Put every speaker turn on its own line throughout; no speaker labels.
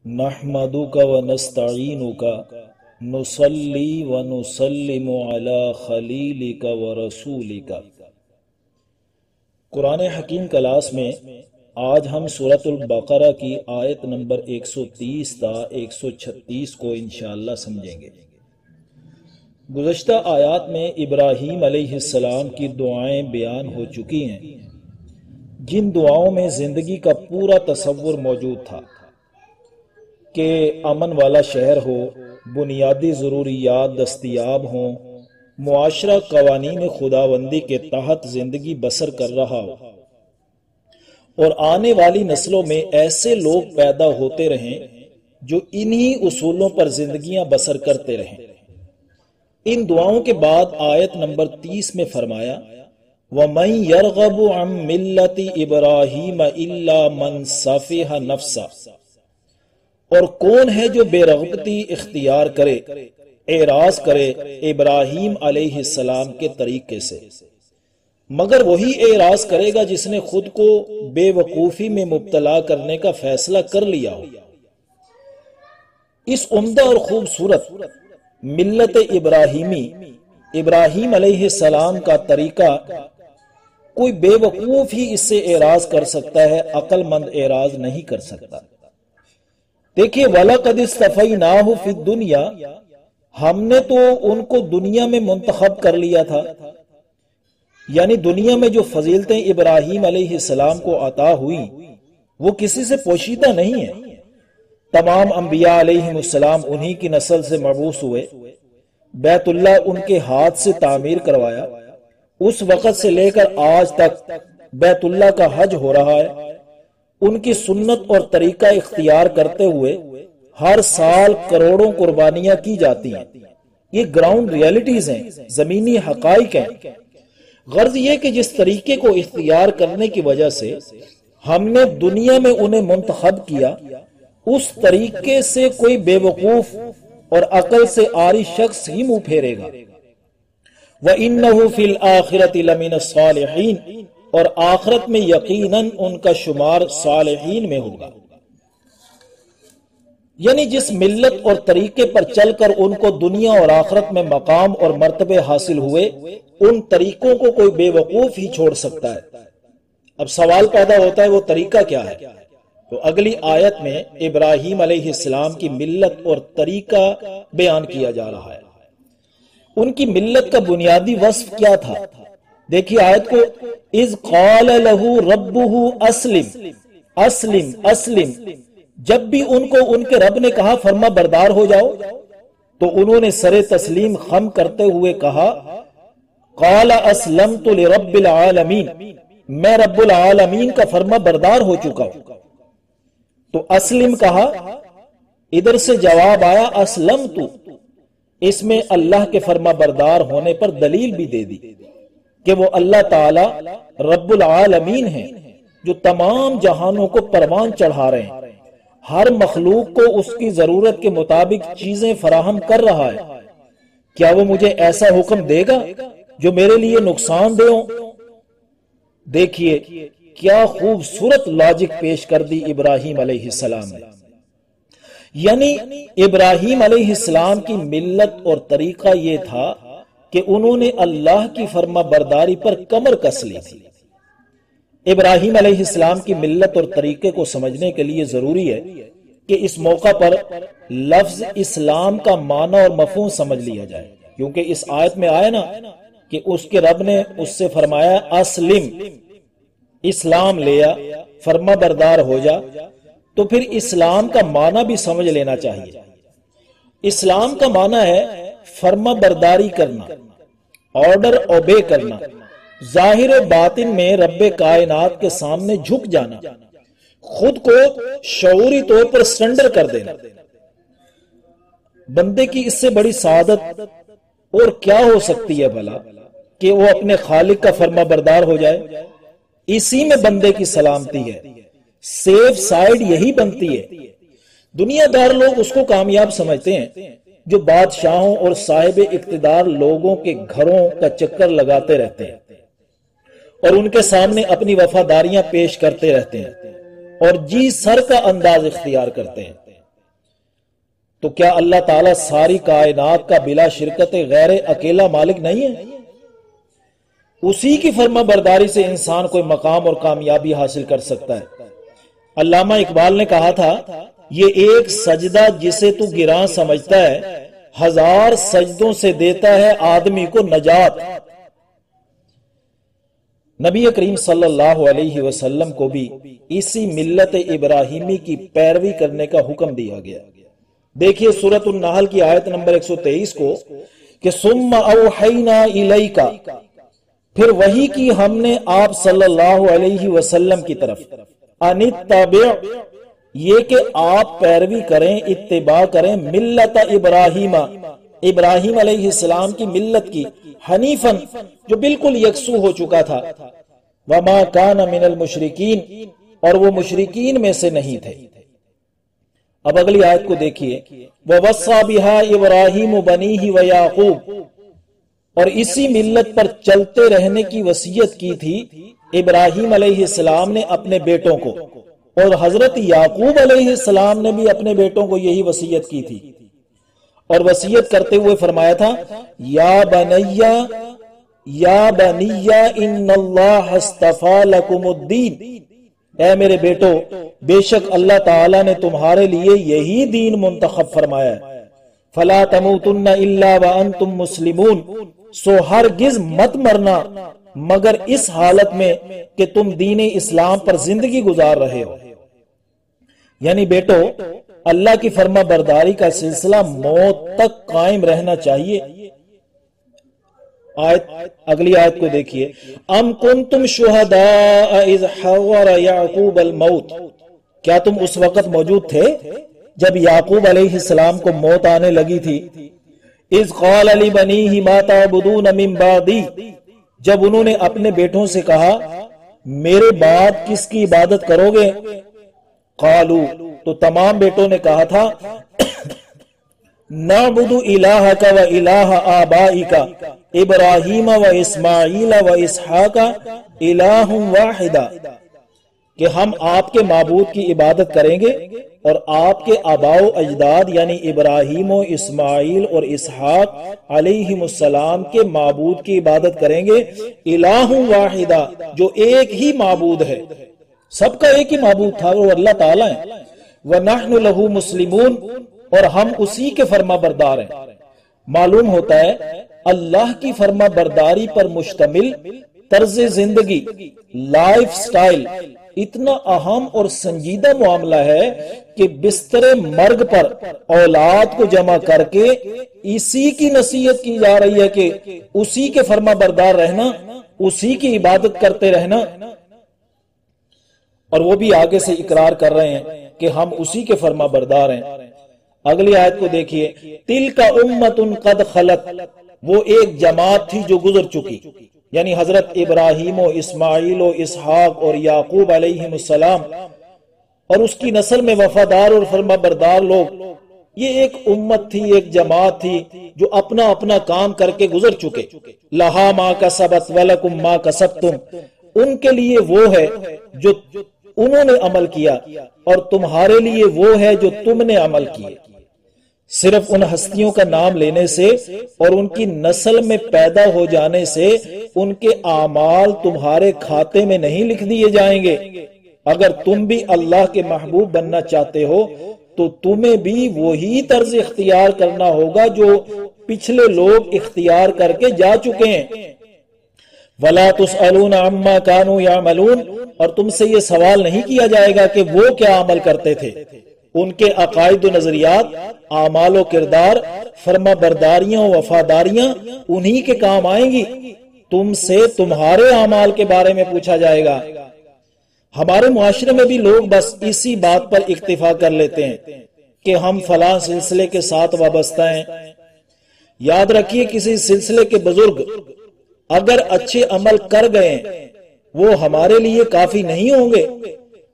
نحمدک ونستعینک نصلی ونسلم علی خلیلک ورسولک۔ قرآن حکیم کلاس میں آج ہم سورۃ البقرہ کی آیت نمبر 130 تا 136 کو انشاءاللہ سمجھیں گے۔ گزشتہ آیات میں ابراہیم علیہ السلام کی دعائیں بیان ہو چکی ہیں، جن دعاؤں میں زندگی کا پورا تصور موجود تھا کہ امن والا شہر ہو، بنیادی ضروریات دستیاب ہوں، معاشرہ قوانین خداوندی کے تحت زندگی بسر کر رہا ہو، اور آنے والی نسلوں میں ایسے لوگ پیدا ہوتے رہیں جو انہی اصولوں پر زندگیاں بسر کرتے رہیں۔ ان دعاؤں کے بعد آیت نمبر 30 میں فرمایا وَمَن يَرْغَبُ عَن مِّلَّةِ إِبْرَاهِيمَ إِلَّا مَن سَفِهَ نَفْسَهُ، اور کون ہے جو بے رغبتی اختیار کرے، اعراض کرے ابراہیم علیہ السلام کے طریقے سے، مگر وہی اعراض کرے گا جس نے خود کو بے وقوفی میں مبتلا کرنے کا فیصلہ کر لیا ہو۔ اس عمدہ اور خوبصورت ملت ابراہیمی، ابراہیم علیہ السلام کا طریقہ کوئی بے وقوف ہی اس سے اعراض کر سکتا ہے، عقل مند اعراض نہیں کر سکتا۔ دیکھیے وَلَقَدِ اصْطَفَيْنَاهُ فِي الدُّنْيَا، ہم نے تو ان کو دنیا میں منتخب کر لیا تھا، یعنی دنیا میں جو فضیلتیں ابراہیم علیہ السلام کو عطا ہوئی وہ کسی سے پوشیدہ نہیں ہیں۔ تمام انبیاء علیہ السلام انہی کی نسل سے مبعوث ہوئے، بیت اللہ ان کے ہاتھ سے تعمیر کروایا، اس وقت سے لے کر آج تک بیت اللہ کا حج ہو رہا ہے۔ ان کی سنت اور طریقہ اختیار کرتے ہوئے ہر سال کروڑوں قربانیاں کی جاتی ہیں۔ یہ گراؤنڈ ریالٹیز ہیں، زمینی حقائق ہیں۔ غرض یہ کہ جس طریقے کو اختیار کرنے کی وجہ سے ہم نے دنیا میں انہیں منتخب کیا، اس طریقے سے کوئی بے وقوف اور عقل سے عاری شخص ہی منہ پھیرے گا۔ وَإِنَّهُ فِي الْآخِرَةِ لَمِنَ الصَّالِحِينَ، اور آخرت میں یقیناً ان کا شمار صالحین میں ہوگا۔ یعنی جس ملت اور طریقے پر چل کر ان کو دنیا اور آخرت میں مقام اور مرتبے حاصل ہوئے، ان طریقوں کو کوئی بے وقوف ہی چھوڑ سکتا ہے۔ اب سوال پیدا ہوتا ہے وہ طریقہ کیا ہے؟ تو اگلی آیت میں ابراہیم علیہ السلام کی ملت اور طریقہ بیان کیا جا رہا ہے۔ ان کی ملت کا بنیادی وصف کیا تھا؟ دیکھیے آیت کو، اذ قال له ربه اسلم، اسلم اسلم، جب بھی ان کو ان کے رب نے کہا فرما بردار ہو جاؤ تو انہوں نے سر تسلیم خم کرتے ہوئے کہا قال اسلمت لرب العالمین، میں رب العالمین کا فرما بردار ہو چکا ہوں۔ تو اسلم کہا، ادھر سے جواب آیا اسلمت، اس میں اللہ کے فرما بردار ہونے پر دلیل بھی دے دی کہ وہ اللہ تعالی رب العالمین ہیں جو تمام جہانوں کو پروان چڑھا رہے ہیں، ہر مخلوق کو اس کی ضرورت کے مطابق چیزیں فراہم کر رہا ہے۔ کیا وہ مجھے ایسا حکم دے گا جو میرے لیے نقصان دہ ہو؟ دیکھیے کیا خوبصورت لاجک پیش کر دی ابراہیم علیہ السلام نے۔ یعنی ابراہیم علیہ السلام کی ملت اور طریقہ یہ تھا کہ انہوں نے اللہ کی فرما برداری پر کمر کس لی تھی۔ ابراہیم علیہ السلام کی ملت اور طریقے کو سمجھنے کے لیے ضروری ہے کہ اس موقع پر لفظ اسلام کا معنی اور مفہوم سمجھ لیا جائے، کیونکہ اس آیت میں آیا نا کہ اس کے رب نے اس سے فرمایا اسلم، اسلام لیا، فرما بردار ہو جا، تو پھر اسلام کا معنی بھی سمجھ لینا چاہیے۔ اسلام کا معنی ہے فرما برداری کرنا، آرڈر اوبے کرنا، ظاہر و باطن میں رب کائنات کے سامنے جھک جانا، خود کو شعوری طور پر سرنڈر کر دینا۔ بندے کی اس سے بڑی سعادت اور کیا ہو سکتی ہے بھلا کہ وہ اپنے خالق کا فرما بردار ہو جائے؟ اسی میں بندے کی سلامتی ہے، سیف سائیڈ یہی بنتی ہے۔ دنیا دار لوگ اس کو کامیاب سمجھتے ہیں جو بادشاہوں اور صاحب اقتدار لوگوں کے گھروں کا چکر لگاتے رہتے ہیں اور ان کے سامنے اپنی وفاداریاں پیش کرتے رہتے ہیں اور جی سر کا انداز اختیار کرتے ہیں۔ تو کیا اللہ تعالیٰ ساری کائنات کا بلا شرکت غیر اکیلا مالک نہیں ہے؟ اسی کی فرما برداری سے انسان کوئی مقام اور کامیابی حاصل کر سکتا ہے۔ علامہ اقبال نے کہا تھا، یہ ایک سجدہ جسے تو گراں سمجھتا ہے، 1000 سجدوں سے دیتا ہے آدمی کو نجات۔ نبی کریم صلی اللہ علیہ وسلم کو بھی اسی ملت ابراہیمی کی پیروی کرنے کا حکم دیا گیا۔ دیکھیے سورۃ النحل کی آیت نمبر 123 کو کہ ثم اوحینا الیک، پھر وحی کی ہم نے آپ صلی اللہ علیہ وسلم کی طرف، ان اتبع، یہ کہ آپ پیروی کریں، اتباع کریں، ملت ابراہیم، ابراہیم علیہ السلام کی ملت کی، حنیفاً، جو بالکل یکسو ہو چکا تھا، وما کان من المشرکین، اور وہ مشرکین میں سے نہیں تھے۔ اب اگلی آیت کو دیکھیے، وَوَصَّى بِهَا إِبْرَاهِيمُ بَنِيهِ وَيَعْقُوبُ، اور اسی ملت پر چلتے رہنے کی وصیت کی تھی ابراہیم علیہ السلام نے اپنے بیٹوں کو، اور حضرت یعقوب علیہ السلام نے بھی اپنے بیٹوں کو یہی وصیت کی تھی، اور وصیت کرتے ہوئے فرمایا تھا، یا بنی ان اللہ اصطفیٰ لکم الدین، اے میرے بیٹو، بے شک اللہ تعالیٰ نے تمہارے لیے یہی دین منتخب فرمایا ہے، فلا تموتن الا وانتم مسلمون، سو ہرگز مت مرنا مگر اس حالت میں کہ تم دین اسلام پر زندگی گزار رہے ہو۔ یعنی بیٹو، اللہ کی فرما برداری کا سلسلہ موت تک قائم رہنا چاہیے۔ اگلی آیت کو دیکھیے، ام کنتم شہداء اذ حضر یعقوب الموت، کیا تم اس وقت موجود تھے جب یعقوب علیہ السلام کو موت آنے لگی تھی؟ اذ قال لبنیہ ما تعبدون من بعدی، جب انہوں نے اپنے بیٹوں سے کہا میرے بعد کس کی عبادت کرو گے؟ قالو، تو تمام بیٹوں نے کہا تھا، نعبد الہک و الہ آبائک ابراہیم و اسماعیل و اسحاق الہ واحدہ، کہ ہم آپ کے معبود کی عبادت کریں گے اور آپ کے آباء و اجداد یعنی ابراہیم و اسماعیل اور اسحاق علیہم السلام کے معبود کی عبادت کریں گے، الہ واحدہ، جو ایک ہی معبود ہے، سب کا ایک ہی معبود تھا، وہ اللہ تعالیٰ ہے، وَنَحْنُ لَهُ مُسْلِمُونَ، اور ہم اسی کے فرما بردار ہیں۔ معلوم ہوتا ہے اللہ کی فرما برداری پر مشتمل طرز زندگی، لائف سٹائل اتنا اہم اور سنجیدہ معاملہ ہے کہ بستر مرگ پر اولاد کو جمع کر کے اسی کی نصیحت کی جا رہی ہے کہ اسی کے فرما بردار رہنا، اسی کی عبادت کرتے رہنا، اور وہ بھی آگے سے اقرار کر رہے ہیں کہ ہم اسی کے فرما بردار ہیں۔ اگلی آیت کو دیکھیے، تِلْكَ أُمَّةٌ قَدْ خَلَتْ، وہ ایک جماعت تھی جو گزر چکی، یعنی حضرت ابراہیم و اسماعیل و اسحاق اور یعقوب علیہ السلام اور اس کی نسل میں وفادار اور فرما بردار لوگ، یہ ایک امت تھی، ایک جماعت تھی جو اپنا اپنا کام کر کے گزر چکے۔ لہا ما کسبت ولکم ما کسبتم، ان کے لیے وہ ہے جو انہوں نے عمل کیا اور تمہارے لیے وہ ہے جو تم نے عمل کیے۔ صرف ان ہستیوں کا نام لینے سے اور ان کی نسل میں پیدا ہو جانے سے ان کے اعمال تمہارے کھاتے میں نہیں لکھ دیے جائیں گے۔ اگر تم بھی اللہ کے محبوب بننا چاہتے ہو تو تمہیں بھی وہی طرز اختیار کرنا ہوگا جو پچھلے لوگ اختیار کر کے جا چکے ہیں۔ وَلَا تُسْأَلُونَ عَمَّا كَانُوا يَعْمَلُونَ، اور تم سے یہ سوال نہیں کیا جائے گا کہ وہ کیا عمل کرتے تھے۔ ان کے عقائد و نظریات، اعمال و کردار، فرما برداریاں و وفاداریاں انہی کے کام آئیں گی۔ تم سے تمہارے اعمال کے بارے میں پوچھا جائے گا۔ ہمارے معاشرے میں بھی لوگ بس اسی بات پر اکتفا کر لیتے ہیں کہ ہم فلاں سلسلے کے ساتھ وابستہ ہیں۔ یاد رکھیے، کسی سلسلے کے بزرگ اگر اچھے عمل کر گئے وہ ہمارے لیے کافی نہیں ہوں گے،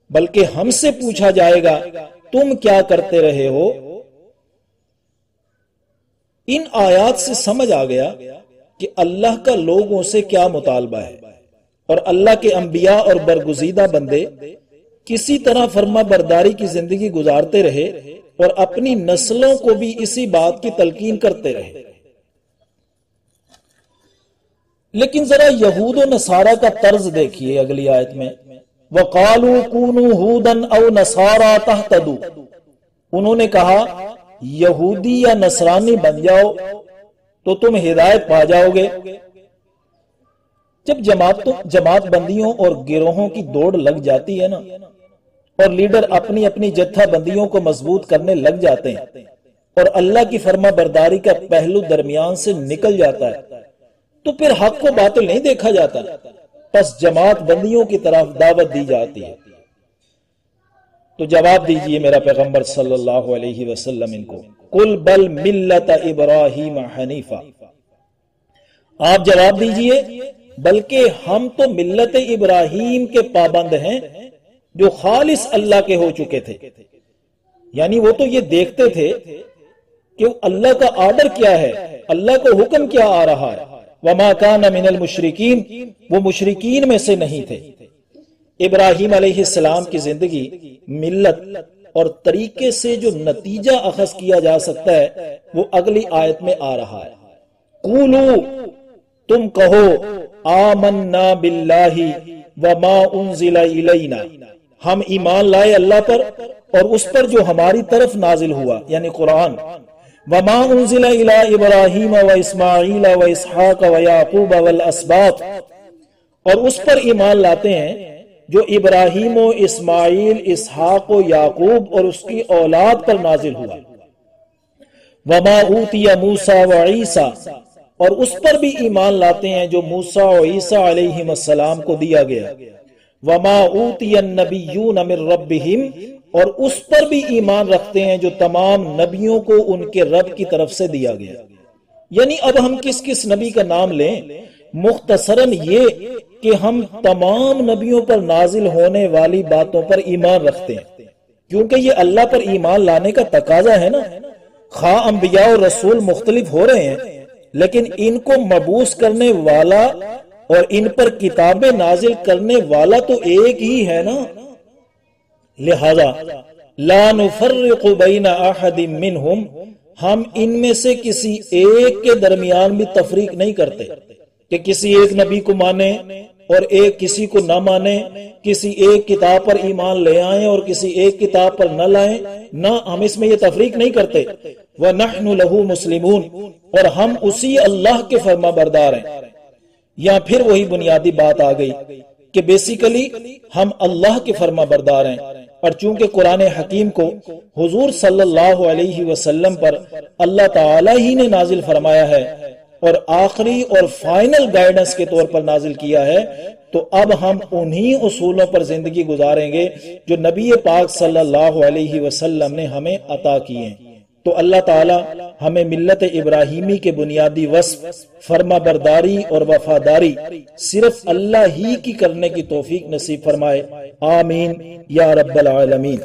بلکہ ہم سے پوچھا جائے گا تم کیا کرتے رہے ہو۔ ان آیات سے سمجھ آ گیا کہ اللہ کا لوگوں سے کیا مطالبہ ہے، اور اللہ کے انبیاء اور برگزیدہ بندے کسی طرح فرما برداری کی زندگی گزارتے رہے اور اپنی نسلوں کو بھی اسی بات کی تلقین کرتے رہے۔ لیکن ذرا یہود و نصارہ کا طرز دیکھیے اگلی آیت میں، وَقَالُوا كُونُوا هُودًا أَوْ نَصَارَىٰ تَهْتَدُوا، انہوں نے کہا یہودی یا نصرانی بن جاؤ تو تم ہدایت پا جاؤ گے۔ جب جماعت بندیوں اور گروہوں کی دوڑ لگ جاتی ہے نا، اور لیڈر اپنی اپنی جتھا بندیوں کو مضبوط کرنے لگ جاتے ہیں، اور اللہ کی فرما برداری کا پہلو درمیان سے نکل جاتا ہے، تو پھر حق کو باطل نہیں دیکھا جاتا، بس جماعت بندیوں کی طرف دعوت دی جاتی ہے۔ تو جواب دیجئے میرا پیغمبر صلی اللہ علیہ وسلم ان کو، قل بل ملت ابراہیم حنیفہ، آپ جواب دیجئے بلکہ ہم تو ملت ابراہیم کے پابند ہیں جو خالص اللہ کے ہو چکے تھے۔ یعنی وہ تو یہ دیکھتے تھے کہ اللہ کا آرڈر کیا ہے، اللہ کا حکم کیا آ رہا ہے، وما کان من المشرکین، وہ مشرکین میں سے نہیں تھے۔ ابراہیم علیہ السلام کی زندگی ملت اور طریقے سے جو نتیجہ اخذ کیا جا سکتا ہے وہ اگلی آیت میں آ رہا ہے، قولو، تم کہو، آمنا باللہ وما انزل الینا، ہم ایمان لائے اللہ پر اور اس پر جو ہماری طرف نازل ہوا یعنی قرآن، وما انزل الی ابراہیم و اسماعیل و اسحاق و یعقوب والاسباط، اور اس پر ایمان لاتے ہیں جو ابراہیم و اسماعیل، اسحاق و یعقوب اور اس کی اولاد پر نازل ہوا، وما اوتی موسیٰ و عیسیٰ، اور اس پر بھی ایمان لاتے ہیں جو موسیٰ و عیسیٰ علیہ السلام کو دیا گیا، وما اوتی النبیون من ربہم، اور اس پر بھی ایمان رکھتے ہیں جو تمام نبیوں کو ان کے رب کی طرف سے دیا گیا۔ یعنی اب ہم کس کس نبی کا نام لیں؟ مختصراً یہ کہ ہم تمام نبیوں پر نازل ہونے والی باتوں پر ایمان رکھتے ہیں، کیونکہ یہ اللہ پر ایمان لانے کا تقاضا ہے نا۔ خواہ انبیاء اور رسول مختلف ہو رہے ہیں لیکن ان کو مبعوث کرنے والا اور ان پر کتابیں نازل کرنے والا تو ایک ہی ہے نا۔ لہذا لا نفرق بین احد منہم، ہم ان میں سے کسی ایک کے درمیان بھی تفریق نہیں کرتے کہ کسی ایک نبی کو مانے اور ایک کسی کو نہ مانے، کسی ایک کتاب پر ایمان لے آئیں اور کسی ایک کتاب پر نہ لائیں، نہ، ہم اس میں یہ تفریق نہیں کرتے۔ وَنَحْنُ لَهُ مُسْلِمُونَ، اور ہم اسی اللہ کے فرما بردار ہیں۔ یا پھر وہی بنیادی بات آ گئی کہ بیسیکلی ہم اللہ کے فرما بردار ہیں، اور چونکہ قرآن حکیم کو حضور صلی اللہ علیہ وسلم پر اللہ تعالی ہی نے نازل فرمایا ہے اور آخری اور فائنل گائیڈنس کے طور پر نازل کیا ہے، تو اب ہم انہی اصولوں پر زندگی گزاریں گے جو نبی پاک صلی اللہ علیہ وسلم نے ہمیں عطا کیے ہیں۔ تو اللہ تعالی ہمیں ملت ابراہیمی کے بنیادی وصف فرما برداری اور وفاداری صرف اللہ ہی کی کرنے کی توفیق نصیب فرمائے، آمین یا رب العالمین۔